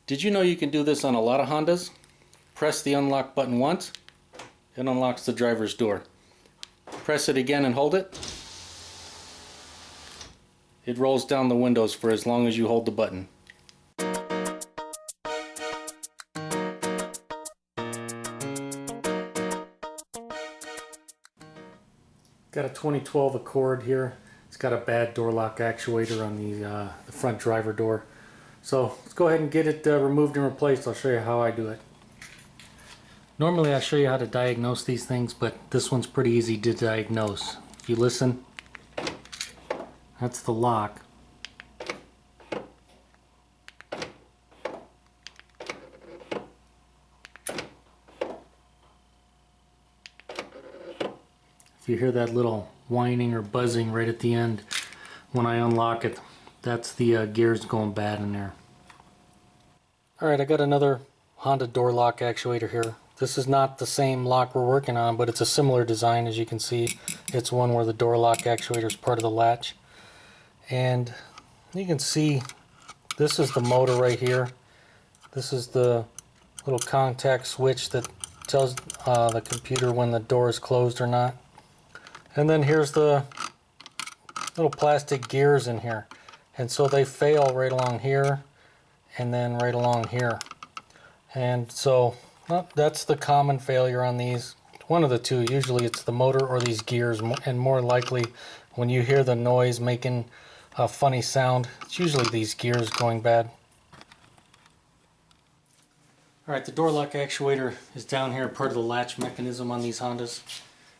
Did you know you can do this on a lot of Hondas? Press the unlock button once, it unlocks the driver's door. Press it again and hold it. It rolls down the windows for as long as you hold the button. Got a 2012 Accord here. It's got a bad door lock actuator on the front driver door. So let's go ahead and get it removed and replaced. I'll show you how I do it. Normally I show you how to diagnose these things, but this one's pretty easy to diagnose. If you listen, that's the lock. If you hear that little whining or buzzing right at the end when I unlock it, that's the gears going bad in there. Alright, I got another Honda door lock actuator here. This is not the same lock we're working on, but it's a similar design. As you can see, it's one where the door lock actuator is part of the latch. And you can see this is the motor right here. This is the little contact switch that tells the computer when the door is closed or not. And then here's the little plastic gears in here. And so they fail right along here and then right along here. And so that's the common failure on these. One of the two. Usually it's the motor or these gears, and more likely when you hear the noise making a funny sound, it's usually these gears going bad. Alright, the door lock actuator is down here, part of the latch mechanism on these Hondas.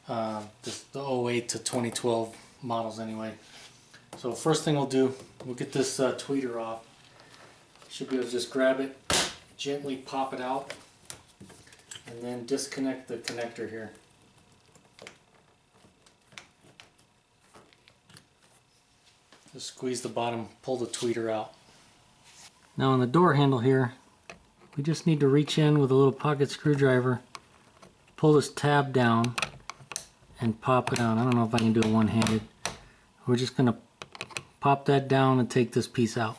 The 08 to 2012 models anyway. So first thing we'll do, we'll get this tweeter off. Should be able to just grab it, gently pop it out, and then disconnect the connector here. Just squeeze the bottom, pull the tweeter out. Now on the door handle here, we just need to reach in with a little pocket screwdriver, pull this tab down, and pop it out. I don't know if I can do it one-handed. We're just going to pop that down and take this piece out.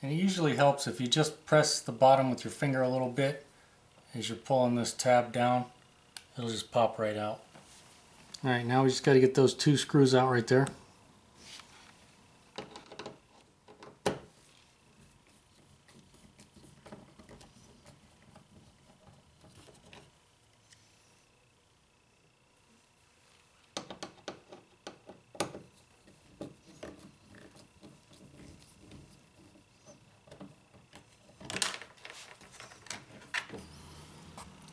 And it usually helps if you just press the bottom with your finger a little bit as you're pulling this tab down. It'll just pop right out. Alright, now we just got to get those two screws out right there.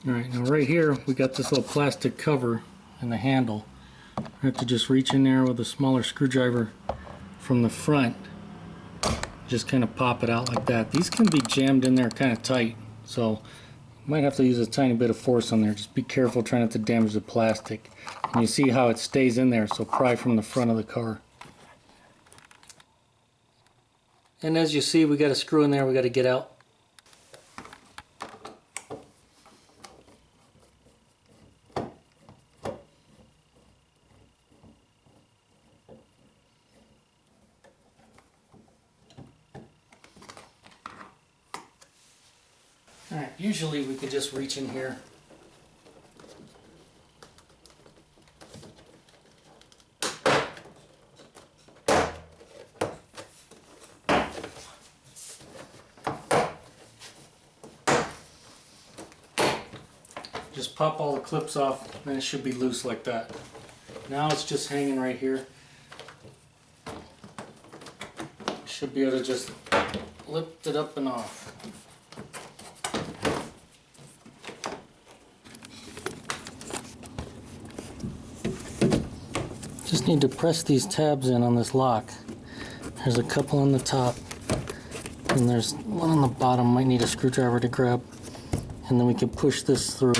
Alright, now right here we got this little plastic cover in the handle. I have to just reach in there with a smaller screwdriver from the front. Just kind of pop it out like that. These can be jammed in there kind of tight, so you might have to use a tiny bit of force on there. Just be careful trying not to damage the plastic. And you see how it stays in there, so pry from the front of the car. And as you see, we got a screw in there we got to get out. Alright, usually we could just reach in here. Just pop all the clips off, and it should be loose like that. Now it's just hanging right here. Should be able to just lift it up and off. Just need to press these tabs in on this lock. There's a couple on the top, and there's one on the bottom. Might need a screwdriver to grab, and then we can push this through.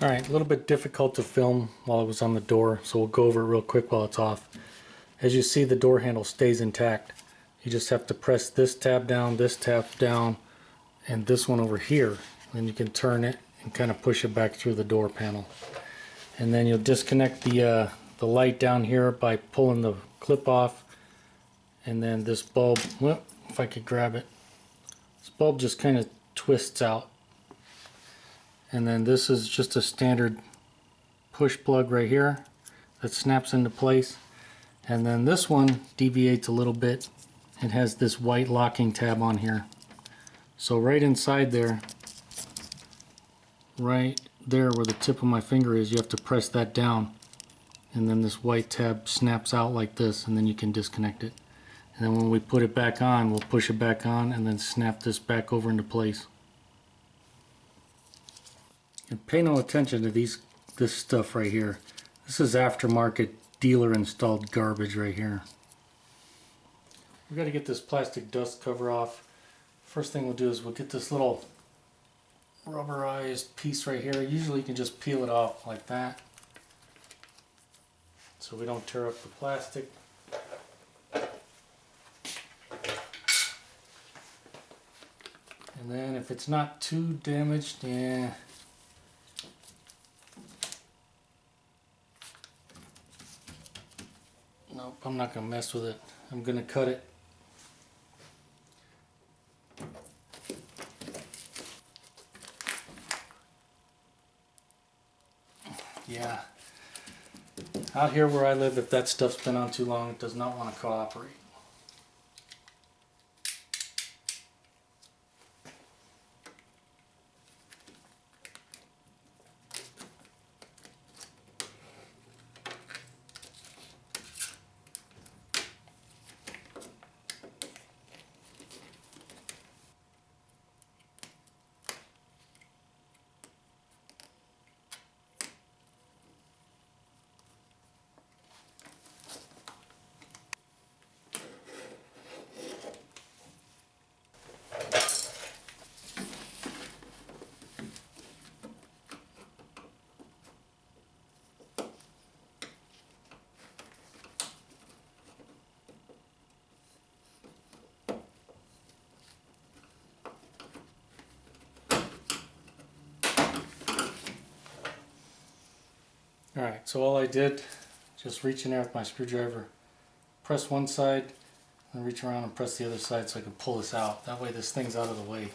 Alright, a little bit difficult to film while it was on the door, so we'll go over it real quick while it's off. As you see, the door handle stays intact. You just have to press this tab down, and this one over here. Then you can turn it and kind of push it back through the door panel. And then you'll disconnect the light down here by pulling the clip off. And then this bulb, well, if I could grab it, this bulb just kind of twists out. And then this is just a standard push plug right here that snaps into place. And then this one deviates a little bit and has this white locking tab on here. So right inside there, right there where the tip of my finger is, you have to press that down. And then this white tab snaps out like this, and then you can disconnect it. And then when we put it back on, we'll push it back on and then snap this back over into place. And pay no attention to this stuff right here. This is aftermarket dealer installed garbage right here. We've got to get this plastic dust cover off. First thing we'll do is we'll get this little rubberized piece right here. Usually you can just peel it off like that so we don't tear up the plastic. And then if it's not too damaged, yeah. Nope, I'm not going to mess with it. I'm going to cut it. Yeah. Out here where I live, if that stuff's been on too long, it does not want to cooperate. Alright, so all I did, just reach in there with my screwdriver, press one side, and reach around and press the other side so I can pull this out. That way this thing's out of the way.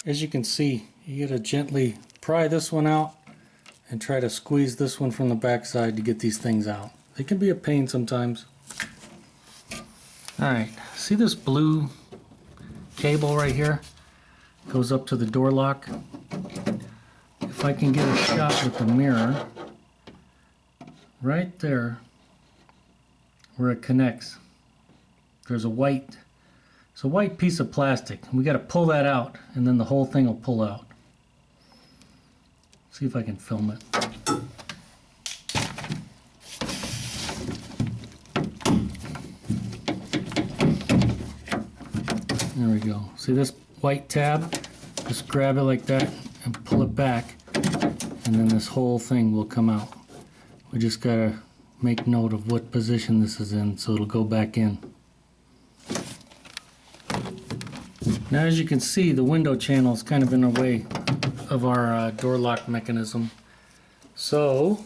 As you can see, you gotta gently pry this one out and try to squeeze this one from the back side to get these things out. They can be a pain sometimes. Alright, see this blue cable right here? Goes up to the door lock. If I can get a shot with the mirror, right there where it connects, there's a white piece of plastic. We got to pull that out, and then the whole thing will pull out. See if I can film it. There we go. See this white tab? Just grab it like that and pull it back, and then this whole thing will come out. We just got to make note of what position this is in so it'll go back in. Now as you can see, the window channel is kind of in the way of our door lock mechanism. So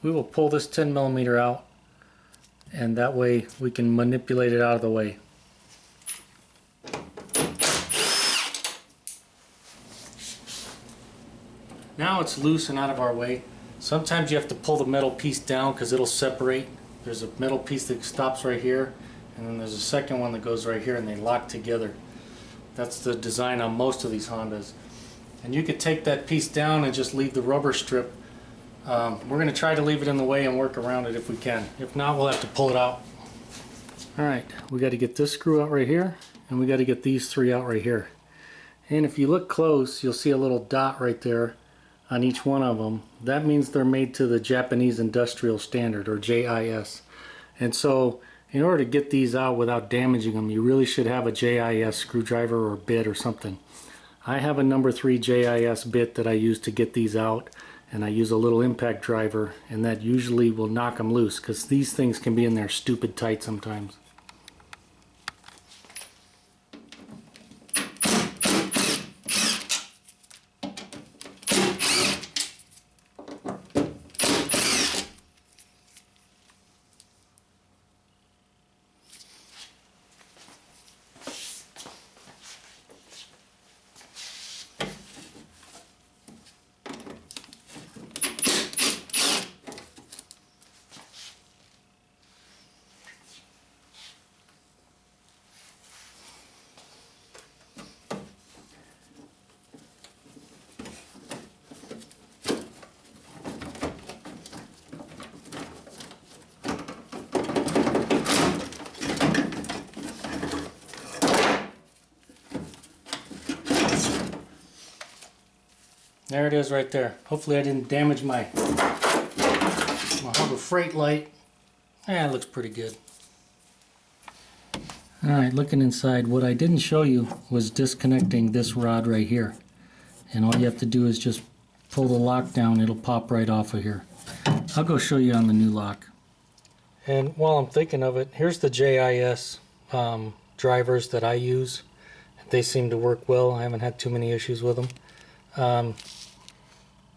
we will pull this 10mm out, and that way we can manipulate it out of the way. Now it's loose and out of our way. Sometimes you have to pull the metal piece down because it'll separate. There's a metal piece that stops right here, and then there's a second one that goes right here, and they lock together. That's the design on most of these Hondas. And you could take that piece down and just leave the rubber strip. We're going to try to leave it in the way and work around it if we can. If not, we'll have to pull it out. Alright, we got to get this screw out right here, and we got to get these three out right here. And if you look close, you'll see a little dot right there on each one of them. That means they're made to the Japanese Industrial Standard, or JIS. And so in order to get these out without damaging them, you really should have a JIS screwdriver or bit or something. I have a number 3 JIS bit that I use to get these out, and I use a little impact driver, and that usually will knock them loose, because these things can be in there stupid tight sometimes. There it is right there. Hopefully I didn't damage my Harbor Freight light. Yeah, it looks pretty good. Alright, looking inside, what I didn't show you was disconnecting this rod right here. And all you have to do is just pull the lock down, it'll pop right off of here. I'll go show you on the new lock. And while I'm thinking of it, here's the JIS drivers that I use. They seem to work well. I haven't had too many issues with them.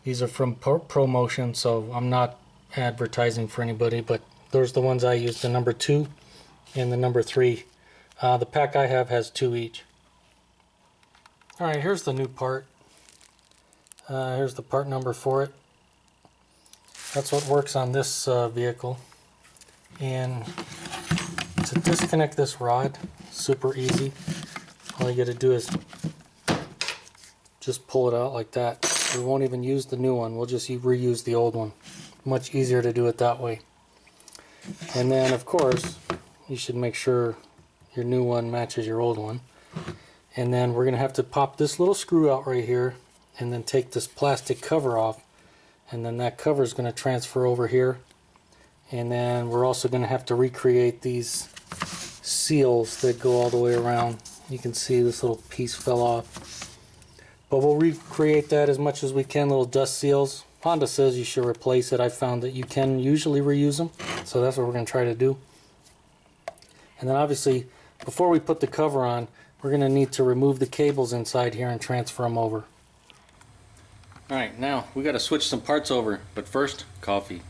These are from ProMotion, so I'm not advertising for anybody, but those are the ones I use, the number 2 and the number 3. The pack I have has 2 each. Alright, here's the new part. Here's the part number for it. That's what works on this vehicle. And to disconnect this rod, super easy. All you got to do is just pull it out like that. We won't even use the new one, we'll just reuse the old one. Much easier to do it that way. And then of course you should make sure your new one matches your old one. And then we're going to have to pop this little screw out right here and then take this plastic cover off, and then that cover is going to transfer over here. And then we're also going to have to recreate these seals that go all the way around. You can see this little piece fell off. But we'll recreate that as much as we can, little dust seals. Honda says you should replace it. I found that you can usually reuse them, so that's what we're going to try to do. And then obviously, before we put the cover on, we're going to need to remove the cables inside here and transfer them over. Alright, now we got to switch some parts over, but first, coffee.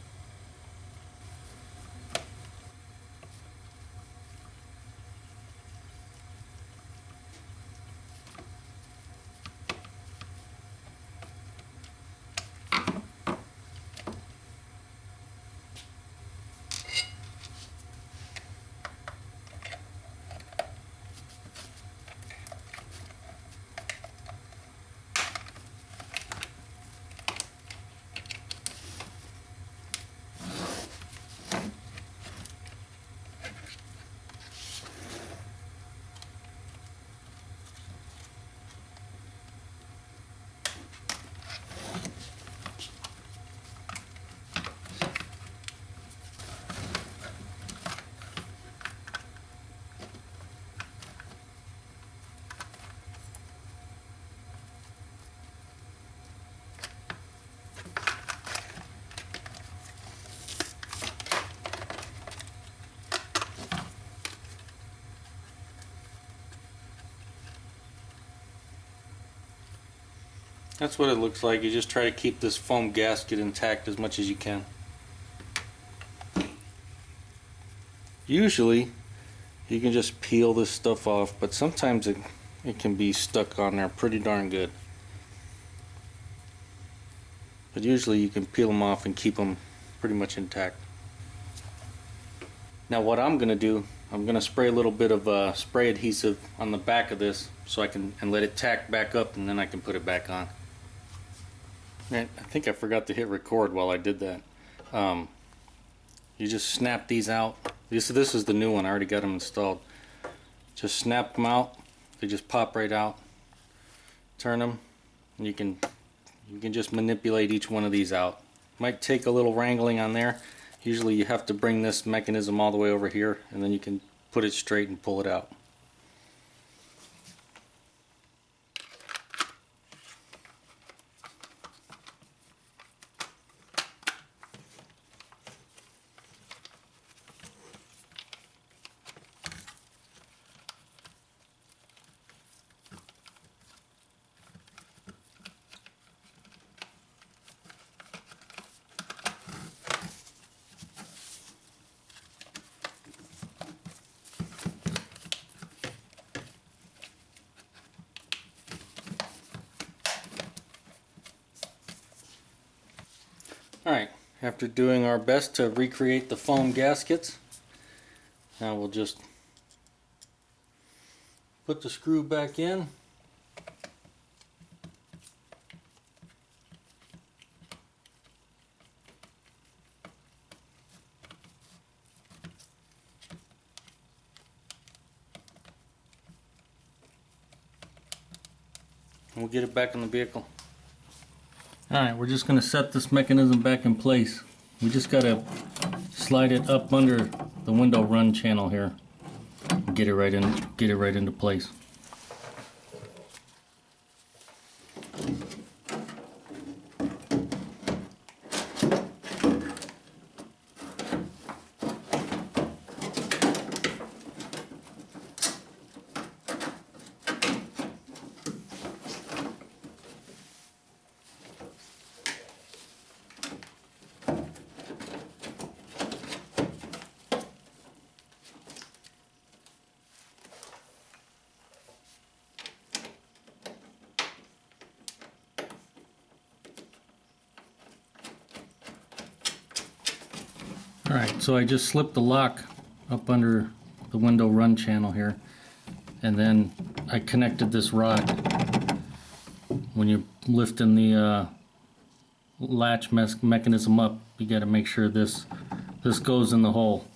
That's what it looks like. You just try to keep this foam gasket intact as much as you can. Usually you can just peel this stuff off, but sometimes it can be stuck on there pretty darn good. But usually you can peel them off and keep them pretty much intact. Now what I'm going to do I'm going to spray a little bit of spray adhesive on the back of this so I can let it tack back up, and then I can put it back on. And I think I forgot to hit record while I did that. You just snap these out. This is the new one. I already got them installed. Just snap them out. They just pop right out. Turn them, and you can just manipulate each one of these out. Might take a little wrangling on there. Usually you have to bring this mechanism all the way over here, and then you can put it straight and pull it out. Alright, after doing our best to recreate the foam gaskets, now we'll just put the screw back in. And we'll get it back in the vehicle. Alright, we're just going to set this mechanism back in place. We just got to slide it up under the window run channel here. Get it right into place. Alright, so I just slipped the lock up under the window run channel here, and then I connected this rod. When you're lifting the latch mechanism up, you got to make sure this goes in the hole.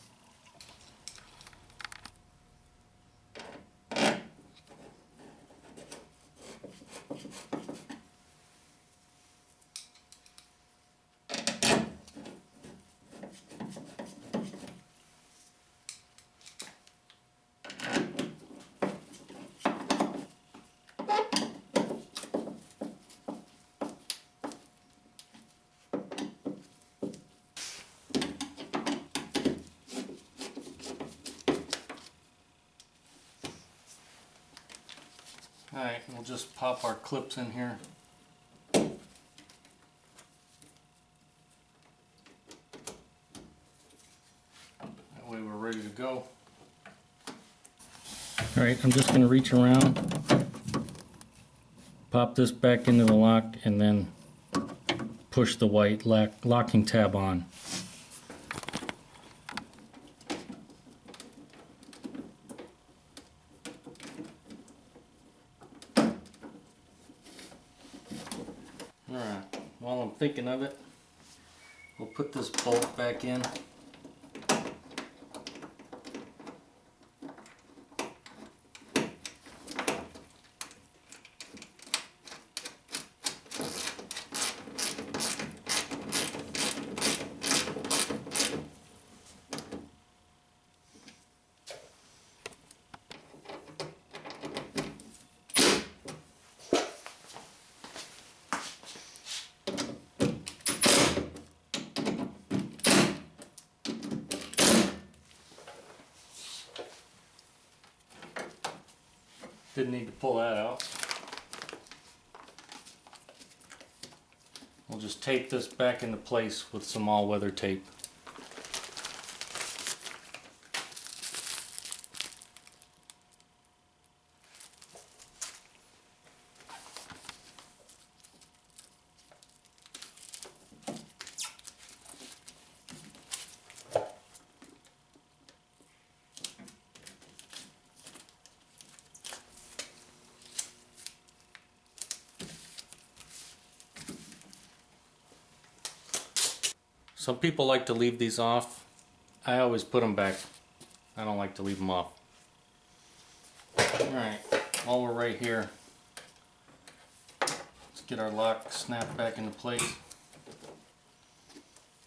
Alright, we'll just pop our clips in here. That way we're ready to go. Alright, I'm just going to reach around, pop this back into the lock, and then push the white locking tab on. Alright, while I'm thinking of it, we'll put this bolt back in. Didn't need to pull that out. We'll just tape this back into place with some all-weather tape. Some people like to leave these off. I always put them back. I don't like to leave them off. Alright, while we're right here, let's get our lock snapped back into place.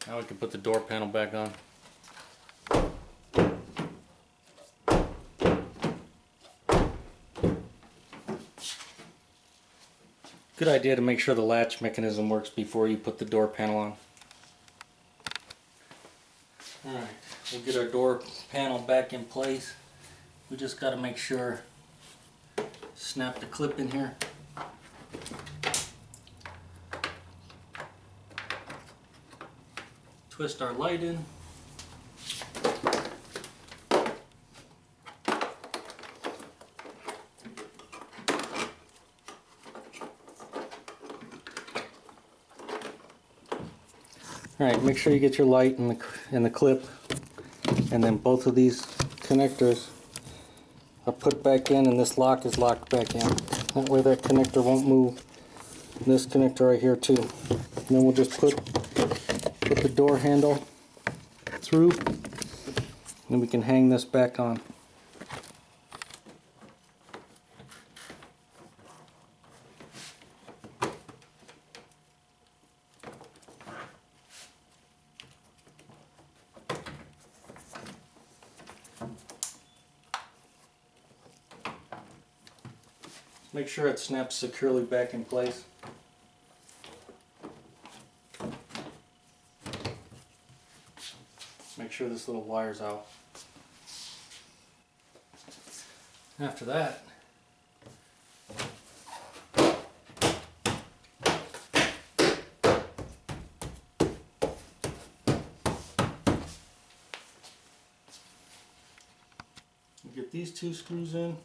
Now we can put the door panel back on. Good idea to make sure the latch mechanism works before you put the door panel on. Alright, we'll get our door panel back in place. We just got to make sure, snap the clip in here. Twist our light in. Alright, make sure you get your light in the clip, and then both of these connectors are put back in, and this lock is locked back in. That way that connector won't move. And this connector right here too. And then we'll just put the door handle through, and we can hang this back on. Make sure it snaps securely back in place. Make sure this little wire's out. After that, we get these two screws in.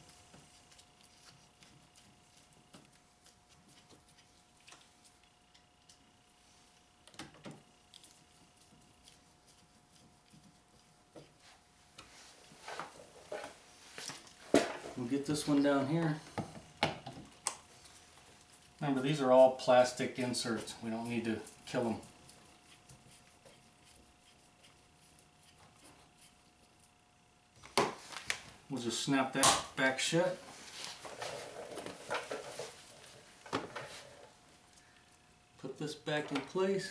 We'll get this one down here. Remember, these are all plastic inserts. We don't need to kill them. We'll just snap that back shut. Put this back in place.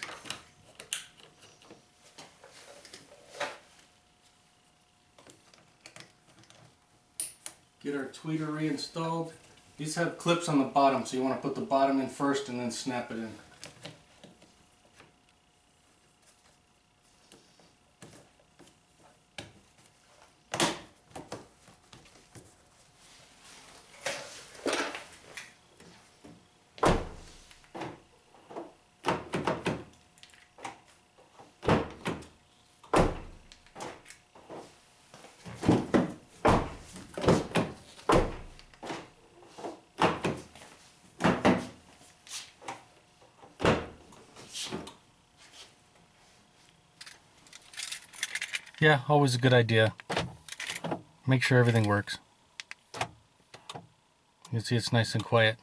Get our tweeter reinstalled. These have clips on the bottom, so you want to put the bottom in first and then snap it in. Yeah, always a good idea. Make sure everything works. You can see it's nice and quiet.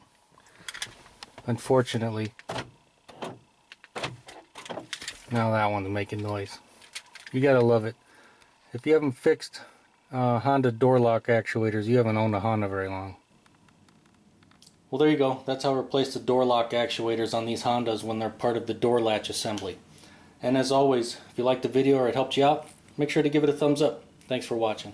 Unfortunately, now that one's making noise. You gotta love it. If you haven't fixed Honda door lock actuators, you haven't owned a Honda very long. Well, there you go. That's how to replace the door lock actuators on these Hondas when they're part of the door latch assembly. And as always, if you liked the video or it helped you out, make sure to give it a thumbs up. Thanks for watching.